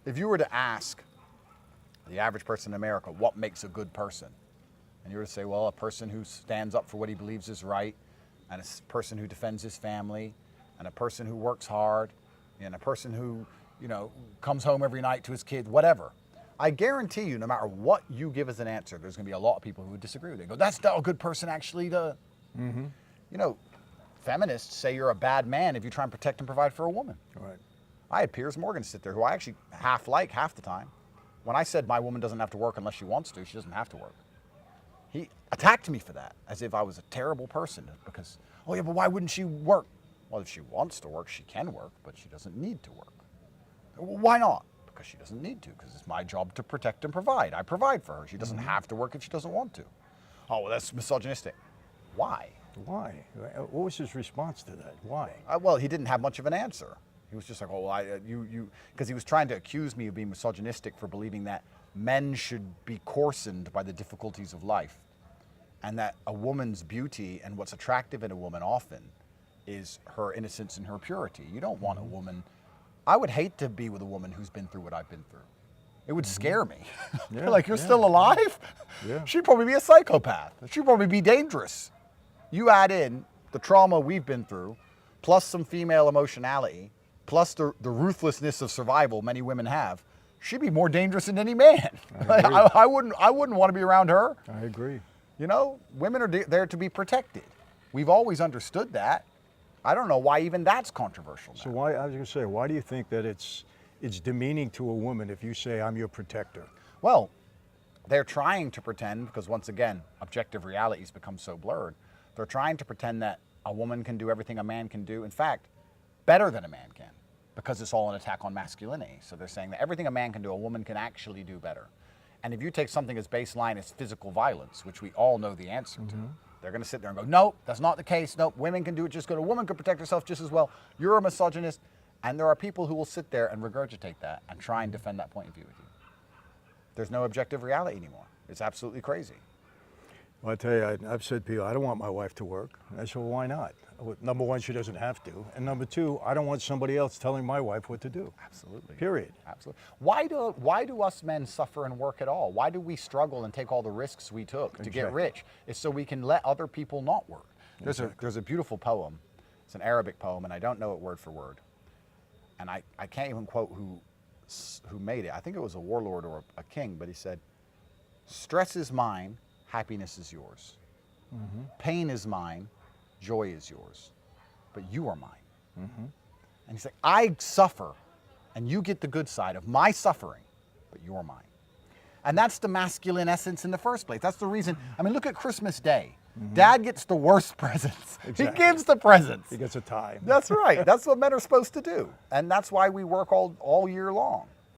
if you were to ask the average person in America what makes a good person, and you were to say, well, a person who stands up for what he believes is right, and a person who defends his family, and a person who works hard, and a person who, comes home every night to his kids, whatever. I guarantee you, no matter what you give as an answer, there's going to be a lot of people who would disagree with it. Go, that's not a good person actually to... Mm-hmm. Feminists say you're a bad man if you try and protect and provide for a woman. Right. I had Piers Morgan sit there, who I actually half the time. When I said my woman doesn't have to work unless she wants to, she doesn't have to work. He attacked me for that, as if I was a terrible person because, oh yeah, but why wouldn't she work? Well, if she wants to work, she can work, but she doesn't need to work. Well, why not? Because she doesn't need to, because it's my job to protect and provide. I provide for her. She doesn't have to work if she doesn't want to. Oh, well, that's misogynistic. Why? Why? What was his response to that? Why? Well, he didn't have much of an answer. He was just like, oh, well, because he was trying to accuse me of being misogynistic for believing that men should be coarsened by the difficulties of life, and that a woman's beauty and what's attractive in a woman often is her innocence and her purity. You don't want a woman. I would hate to be with a woman who's been through what I've been through. It would scare me. Yeah, like, you're still alive? Yeah. She'd probably be a psychopath. She'd probably be dangerous. You add in the trauma we've been through, plus some female emotionality, plus the ruthlessness of survival many women have, she'd be more dangerous than any man. I wouldn't want to be around her. I agree. Women are there to be protected. We've always understood that. I don't know why even that's controversial now. So why, I was going to say, why do you think that it's demeaning to a woman if you say, I'm your protector? Well, they're trying to pretend, because once again, objective realities become so blurred. They're trying to pretend that a woman can do everything a man can do. In fact, better than a man can, because it's all an attack on masculinity. So they're saying that everything a man can do, a woman can actually do better. And if you take something as baseline as physical violence, which we all know the answer to, they're going to sit there and go, nope, that's not the case. Nope, women can do it just good. A woman can protect herself just as well. You're a misogynist. And there are people who will sit there and regurgitate that and try and defend that point of view with you. There's no objective reality anymore. It's absolutely crazy. Well, I tell you, I've said to people, I don't want my wife to work. I said, well, why not? Number one, she doesn't have to. And number two, I don't want somebody else telling my wife what to do. Absolutely. Period. Absolutely. Why do us men suffer and work at all? Why do we struggle and take all the risks we took to get rich? It's so we can let other people not work. There's a beautiful poem. It's an Arabic poem, and I don't know it word for word. And I can't even quote who made it. I think it was a warlord or a king, but he said, stress is mine, happiness is yours. Pain is mine, joy is yours. But you are mine. And he's like, I suffer, and you get the good side of my suffering, but you're mine. And that's the masculine essence in the first place. That's the reason. I mean, look at Christmas Day. Dad gets the worst presents. Exactly. He gives the presents. He gets a tie. That's right. That's what men are supposed to do. And that's why we work all year long.